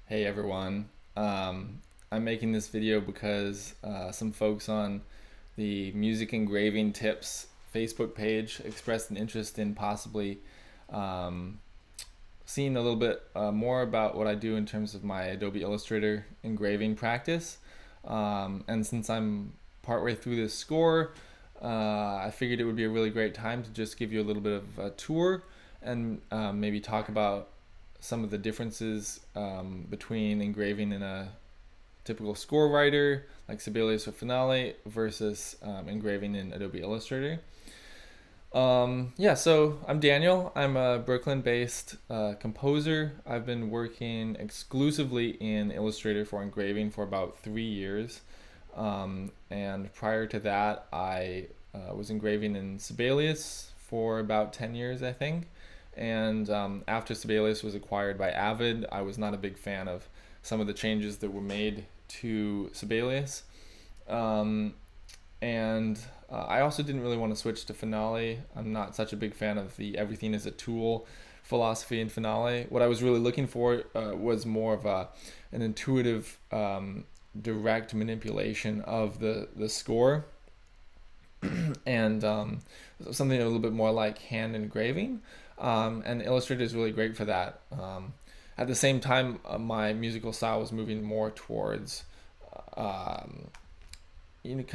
Hey everyone. I'm making this video because some folks on the Music Engraving Tips Facebook page expressed an interest in possibly um, seeing a little bit more about what I do in terms of my Adobe Illustrator engraving practice. And since I'm partway through this score, I figured it would be a really great time to just give you a little bit of a tour and maybe talk about some of the differences between engraving in a typical score writer like Sibelius or Finale versus engraving in Adobe Illustrator. Yeah, so I'm Daniel. I'm a Brooklyn-based composer. I've been working exclusively in Illustrator for engraving for about 3 years. And prior to that, I was engraving in Sibelius for about 10 years, I think. And after Sibelius was acquired by Avid, I was not a big fan of some of the changes that were made to Sibelius. Um, and I also didn't really want to switch to Finale. I'm not such a big fan of the everything is a tool philosophy in Finale. What I was really looking for was more of an intuitive, direct manipulation of the score and something a little bit more like hand engraving. And Illustrator is really great for that. At the same time, my musical style was moving more towards kind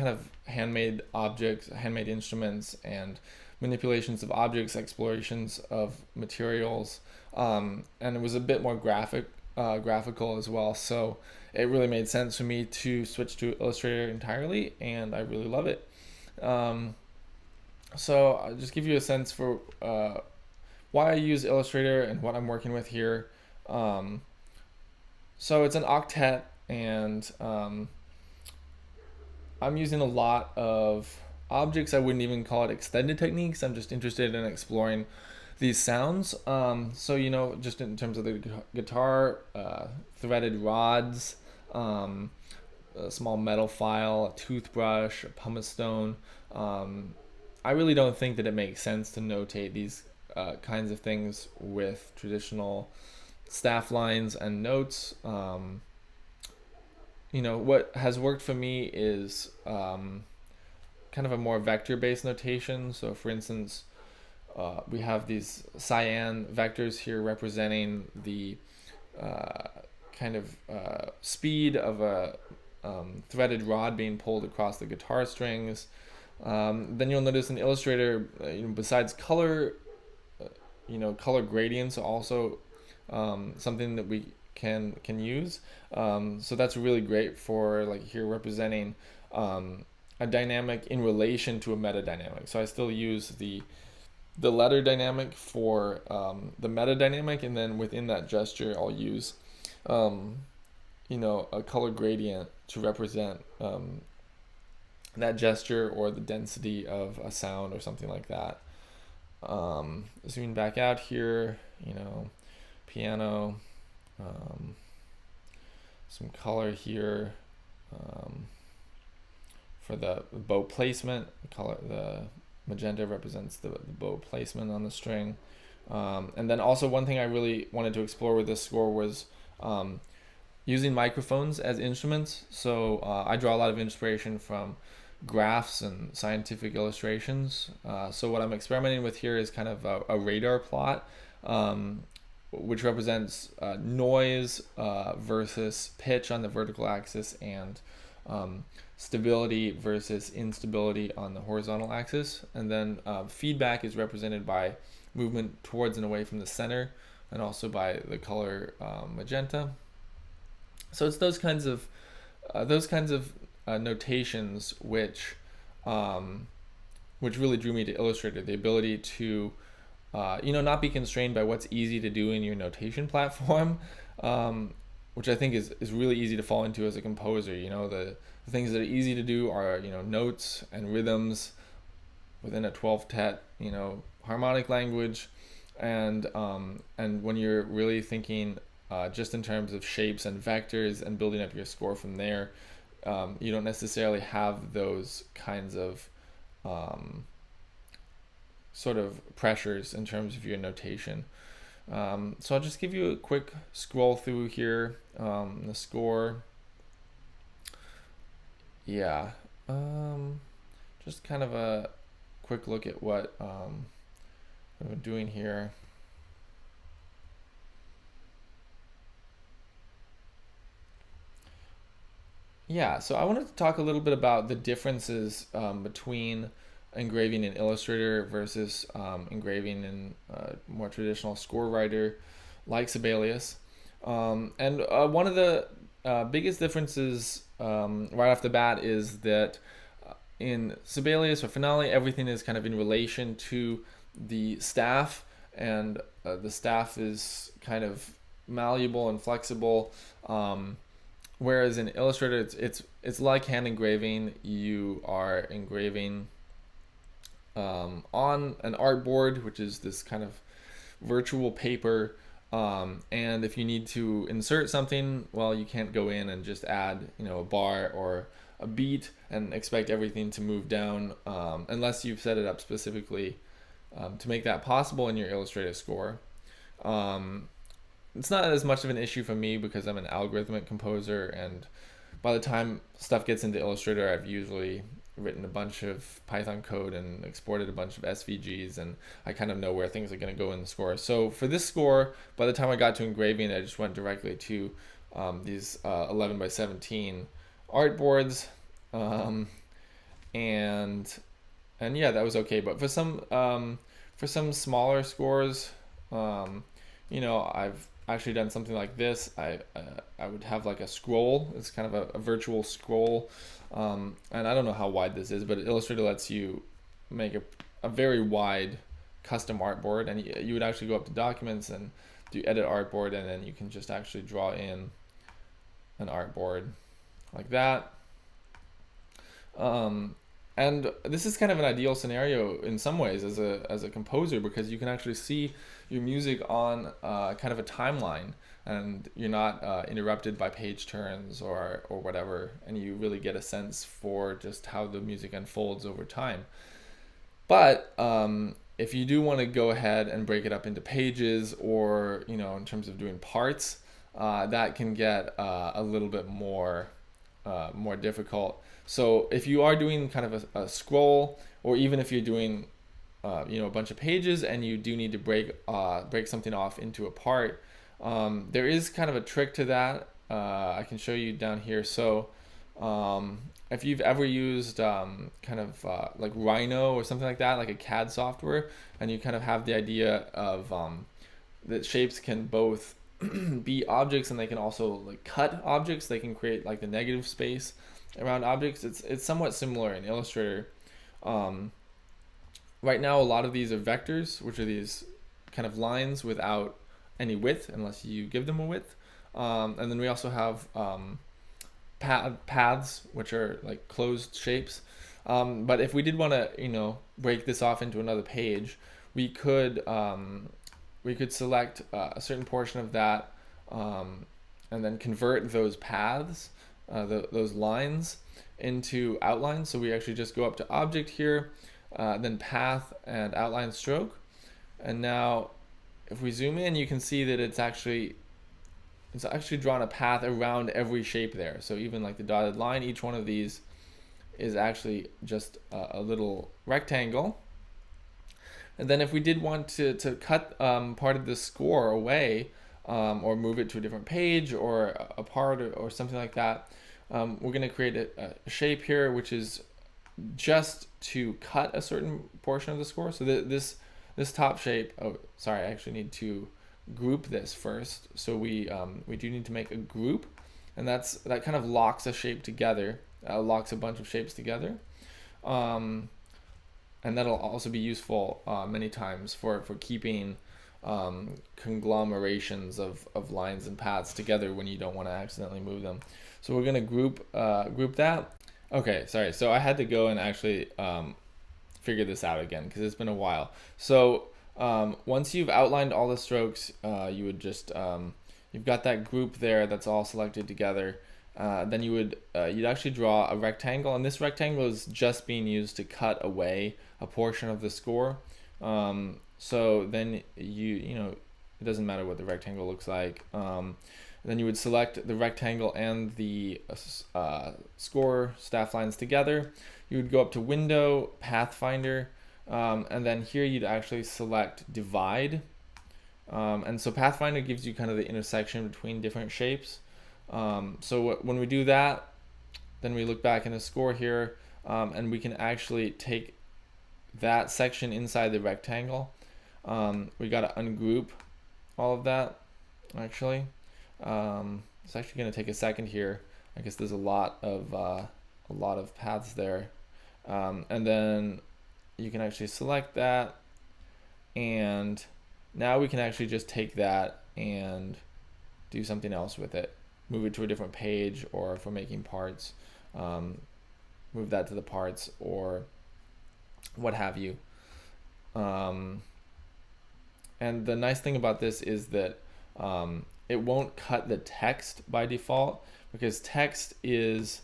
of handmade objects, handmade instruments, and manipulations of objects, explorations of materials, and it was a bit more graphical as well. So it really made sense for me to switch to Illustrator entirely, and I really love it. Um, so I'll just give you a sense for why I use Illustrator and what I'm working with here. Um, so it's an octet, and I'm using a lot of objects. I wouldn't even call it extended techniques. I'm just interested in exploring these sounds. So just in terms of the guitar, threaded rods, a small metal file, a toothbrush, a pumice stone. I really don't think that it makes sense to notate these kinds of things with traditional staff lines and notes. What has worked for me is kind of a more vector-based notation. So, for instance, we have these cyan vectors here representing the kind of speed of a threaded rod being pulled across the guitar strings. Then you'll notice in Illustrator, besides color, color gradients are also something that we can use. So that's really great for like here representing a dynamic in relation to a meta dynamic. So I still use the letter dynamic for the meta dynamic, and then within that gesture, I'll use a color gradient to represent that gesture or the density of a sound or something like that. Zooming back out here, piano, some color here for the bow placement. The magenta represents the bow placement on the string. And then also one thing I really wanted to explore with this score was using microphones as instruments. So I draw a lot of inspiration from graphs and scientific illustrations. So what I'm experimenting with here is kind of a radar plot, which represents noise versus pitch on the vertical axis, and stability versus instability on the horizontal axis. And then feedback is represented by movement towards and away from the center, and also by the color magenta. So it's those kinds of notations which really drew me to Illustrator. The ability to not be constrained by what's easy to do in your notation platform, which I think is really easy to fall into as a composer. The things that are easy to do are notes and rhythms within a 12-tet harmonic language, and when you're really thinking just in terms of shapes and vectors and building up your score from there, you don't necessarily have those kinds of sort of pressures in terms of your notation. So I'll just give you a quick scroll through here. The score, yeah, just kind of a quick look at what we're doing here. Yeah, so I wanted to talk a little bit about the differences between engraving in Illustrator versus engraving in more traditional score writer like Sibelius. And one of the biggest differences right off the bat is that in Sibelius or Finale, everything is kind of in relation to the staff, and the staff is kind of malleable and flexible. Whereas in Illustrator, it's like hand engraving. You are engraving on an artboard, which is this kind of virtual paper. And if you need to insert something, well, you can't go in and just add, a bar or a beat and expect everything to move down unless you've set it up specifically to make that possible in your Illustrator score. It's not as much of an issue for me because I'm an algorithmic composer, and by the time stuff gets into Illustrator, I've usually written a bunch of Python code and exported a bunch of SVGs, and I kind of know where things are going to go in the score. So for this score, by the time I got to engraving, I just went directly to these 11 by 17 artboards, and yeah, that was okay. But for some smaller scores, I've actually done something like this. I would have like a scroll. It's kind of a virtual scroll, and I don't know how wide this is, but Illustrator lets you make a very wide custom artboard, and you would actually go up to Documents and do Edit Artboard, and then you can just actually draw in an artboard like that. And this is kind of an ideal scenario in some ways as a composer, because you can actually see your music on kind of a timeline, and you're not interrupted by page turns or whatever, and you really get a sense for just how the music unfolds over time. But if you do want to go ahead and break it up into pages, or in terms of doing parts, that can get a little bit more difficult. So if you are doing kind of a scroll, or even if you're doing a bunch of pages and you do need to break something off into a part, there is kind of a trick to that. I can show you down here. So if you've ever used kind of like Rhino or something like that, like a CAD software, and you kind of have the idea of that shapes can both be objects, and they can also like cut objects. They can create like the negative space around objects. It's somewhat similar in Illustrator. Right now, a lot of these are vectors, which are these kind of lines without any width unless you give them a width. And then we also have paths, which are like closed shapes. But if we did want to, break this off into another page, we could select a certain portion of that, and then convert those paths, those lines, into outlines. So we actually just go up to Object here, then Path and Outline Stroke. And now if we zoom in, you can see that it's actually drawn a path around every shape there. So even like the dotted line, each one of these is actually just a little rectangle. And then if we did want to cut part of the score away, or move it to a different page or a part or something like that, we're going to create a shape here, which is just to cut a certain portion of the score. So this top shape, oh sorry, I actually need to group this first. So we do need to make a group, and that kind of locks a shape together, locks a bunch of shapes together. And that'll also be useful many times for keeping conglomerations of lines and paths together when you don't want to accidentally move them. So we're going to group that. Okay, sorry. So I had to go and actually figure this out again because it's been a while. So once you've outlined all the strokes, you would just you've got that group there that's all selected together. Then you'd actually draw a rectangle, and this rectangle is just being used to cut away a portion of the score. So then you It doesn't matter what the rectangle looks like. Then you would select the rectangle and the score staff lines together. You would go up to Window, Pathfinder, and then here you'd actually select Divide. And so Pathfinder gives you kind of the intersection between different shapes. So when we do that, then we look back in the score here, and we can actually take that section inside the rectangle. We got to ungroup all of that, actually. It's actually going to take a second here. I guess there's a lot of paths there, and then you can actually select that, and now we can actually just take that and do something else with it. Move it to a different page, or if we're making parts, move that to the parts, or what have you. And the nice thing about this is that it won't cut the text by default, because text is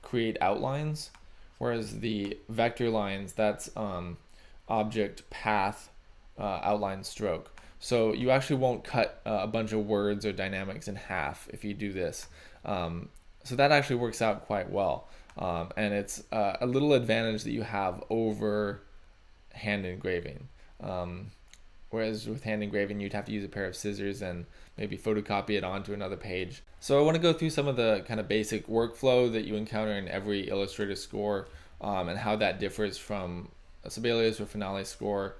create outlines, whereas the vector lines, that's object, path, outline, stroke. So you actually won't cut a bunch of words or dynamics in half if you do this. So that actually works out quite well. And it's a little advantage that you have over hand engraving. Whereas with hand engraving, you'd have to use a pair of scissors and maybe photocopy it onto another page. So I want to go through some of the kind of basic workflow that you encounter in every Illustrator score, and how that differs from a Sibelius or Finale score.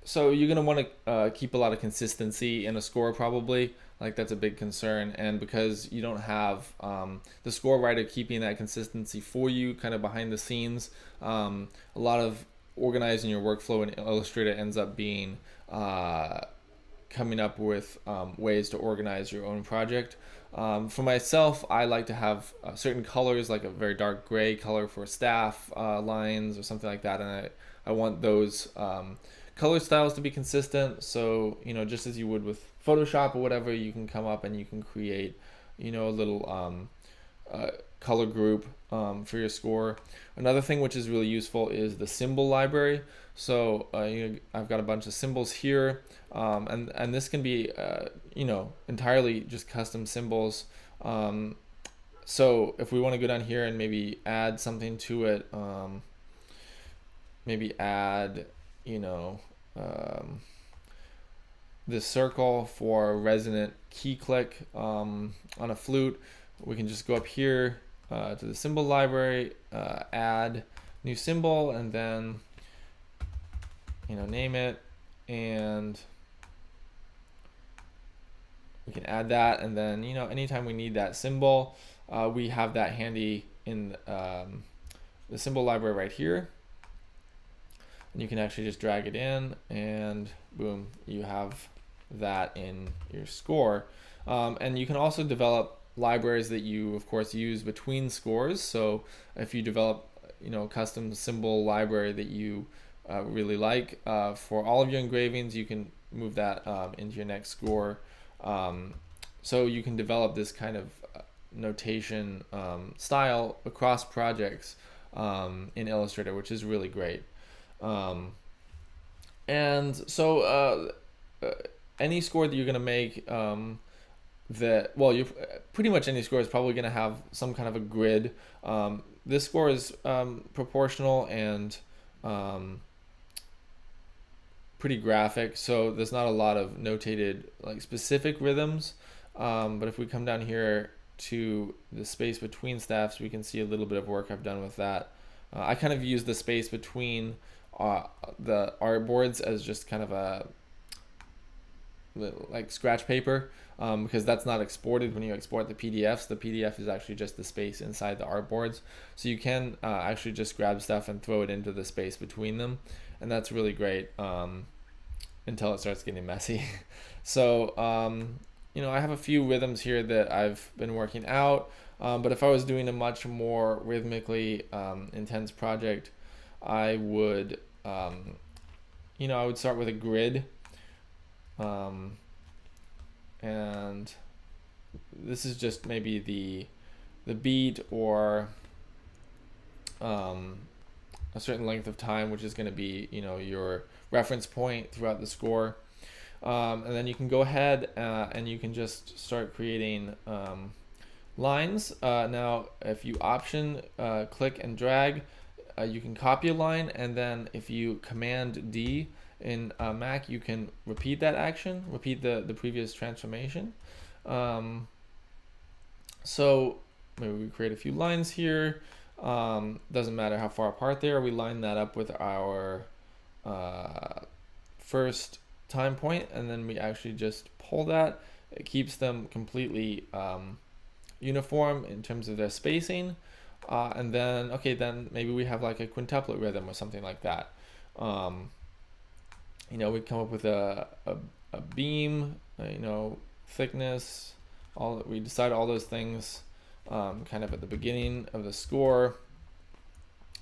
So you're going to want to keep a lot of consistency in a score, probably. Like, that's a big concern. And because you don't have the score writer keeping that consistency for you kind of behind the scenes, a lot of organizing your workflow in Illustrator ends up being coming up with ways to organize your own project. For myself, I like to have certain colors, like a very dark gray color for staff lines or something like that, and I want those color styles to be consistent. So, just as you would with Photoshop or whatever, you can come up and you can create, a little color group for your score. Another thing which is really useful is the symbol library. So I've got a bunch of symbols here, and this can be entirely just custom symbols. So if we want to go down here and maybe add something to it, maybe add this circle for resonant key click on a flute, we can just go up here to the symbol library, add new symbol, and then name it, and we can add that. And then anytime we need that symbol, we have that handy in the symbol library right here, and you can actually just drag it in, and boom, you have that in your score. And you can also develop libraries that you of course use between scores. So if you develop custom symbol library that you really like for all of your engravings, you can move that into your next score. So you can develop this kind of notation style across projects in Illustrator, which is really great. And so any score that you're going to make, you're pretty much any score is probably going to have some kind of a grid. This score is proportional and pretty graphic, so there's not a lot of notated like specific rhythms. But if we come down here to the space between staffs, we can see a little bit of work I've done with that. I kind of use the space between the artboards as just kind of a like scratch paper, because that's not exported when you export the PDFs. The PDF is actually just the space inside the artboards, so you can actually just grab stuff and throw it into the space between them, and that's really great until it starts getting messy. So I have a few rhythms here that I've been working out, but if I was doing a much more rhythmically intense project, I would I would start with a grid. And this is just maybe the beat or a certain length of time, which is going to be, your reference point throughout the score. And then you can go ahead and you can just start creating lines. Now, if you option click and drag, you can copy a line, and then if you Command D in Mac, you can repeat that action, repeat the previous transformation. So maybe we create a few lines here. Doesn't matter how far apart they are. We line that up with our first time point, and then we actually just pull that. It keeps them completely uniform in terms of their spacing. And then, okay, then maybe we have like a quintuplet rhythm or something like that. We come up with a beam, thickness, we decide all those things kind of at the beginning of the score,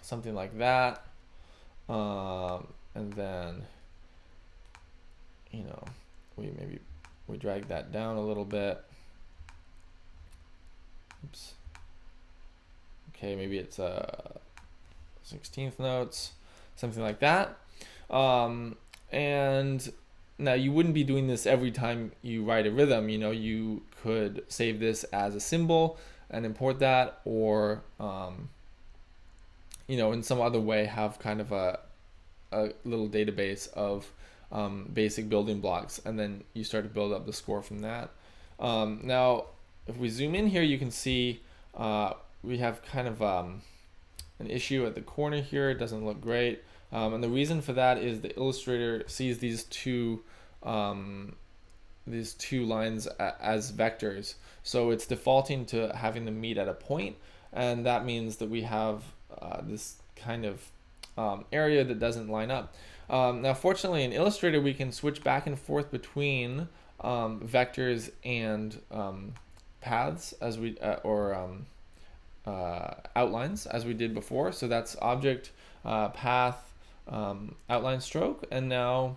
something like that. And then, we drag that down a little bit. Oops. Okay, maybe it's 16th notes, something like that. And now you wouldn't be doing this every time you write a rhythm. You could save this as a symbol and import that, or in some other way have kind of a little database of basic building blocks, and then you start to build up the score from that. Now, if we zoom in here, you can see we have kind of an issue at the corner here. It doesn't look great. And the reason for that is the Illustrator sees these two lines as vectors. So it's defaulting to having them meet at a point, and that means that we have this kind of area that doesn't line up. Now, fortunately, in Illustrator, we can switch back and forth between vectors and paths as we outlines as we did before. So that's object, path, outline, stroke, and now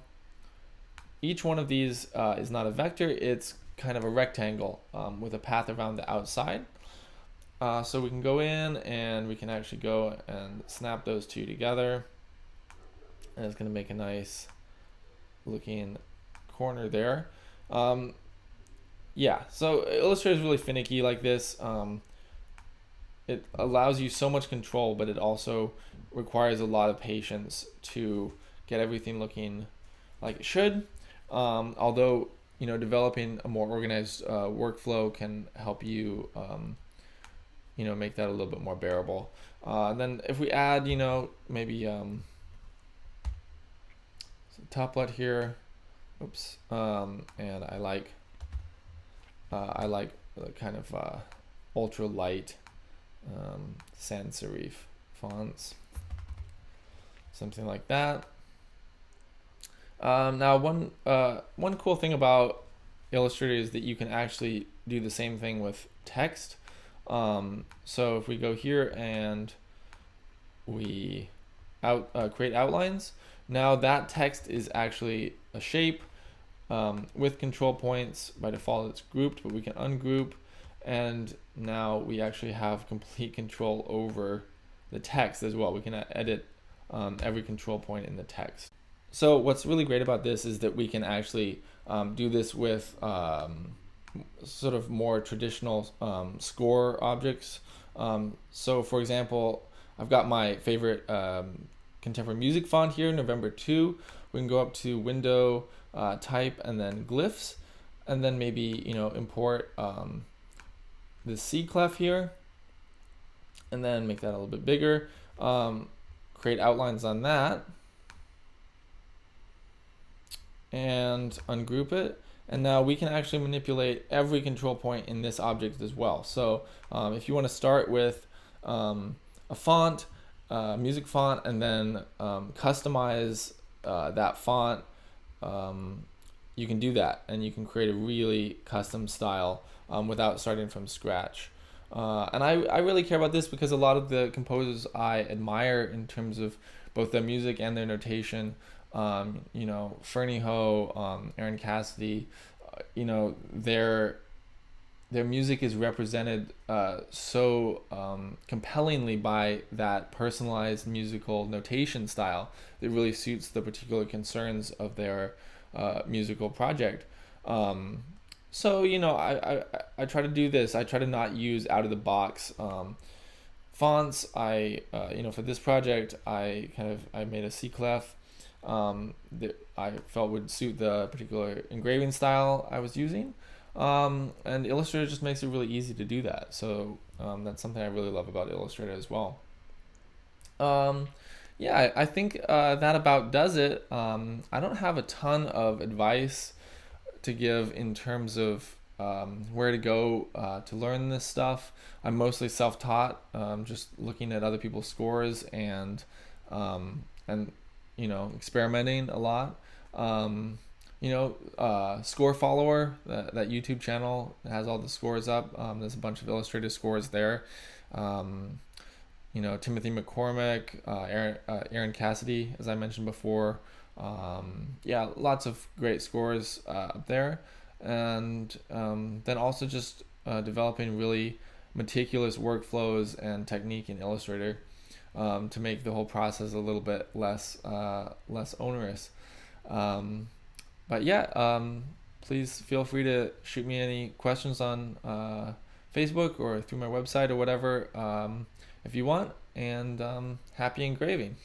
each one of these is not a vector, it's kind of a rectangle with a path around the outside. So we can go in and we can actually go and snap those two together, and it's going to make a nice looking corner there. Yeah, so Illustrator is really finicky like this. It allows you so much control, but it also requires a lot of patience to get everything looking like it should. Although, developing a more organized workflow can help you, make that a little bit more bearable. And then if we add, maybe some toplet here, oops, and I like the kind of ultra light sans serif fonts, something like that. Now, one cool thing about Illustrator is that you can actually do the same thing with text. So if we go here and we create outlines, now that text is actually a shape with control points. By default, it's grouped, but we can ungroup, and now we actually have complete control over the text as well. We can edit every control point in the text. So what's really great about this is that we can actually do this with sort of more traditional score objects. So for example, I've got my favorite contemporary music font here, November 2. We can go up to Window, Type, and then Glyphs, and then maybe import the C clef here, and then make that a little bit bigger. Create outlines on that, and ungroup it. And now we can actually manipulate every control point in this object as well. So if you want to start with a font, music font, and then customize that font, you can do that, and you can create a really custom style without starting from scratch. And I really care about this because a lot of the composers I admire in terms of both their music and their notation, Fernie Ho, Aaron Cassidy, they're their music is represented so compellingly by that personalized musical notation style that really suits the particular concerns of their musical project. So I try to do this. I try to not use out of the box fonts. For this project, I made a C clef that I felt would suit the particular engraving style I was using. And Illustrator just makes it really easy to do that. So that's something I really love about Illustrator as well. Yeah, I think that about does it. I don't have a ton of advice to give in terms of where to go to learn this stuff. I'm mostly self-taught, just looking at other people's scores and experimenting a lot. Score Follower, that YouTube channel has all the scores up. There's a bunch of Illustrator scores there. Timothy McCormick, Aaron Cassidy, as I mentioned before. Lots of great scores up there. And then also just developing really meticulous workflows and technique in Illustrator to make the whole process a little bit less onerous. Please feel free to shoot me any questions on Facebook or through my website or whatever if you want. And happy engraving.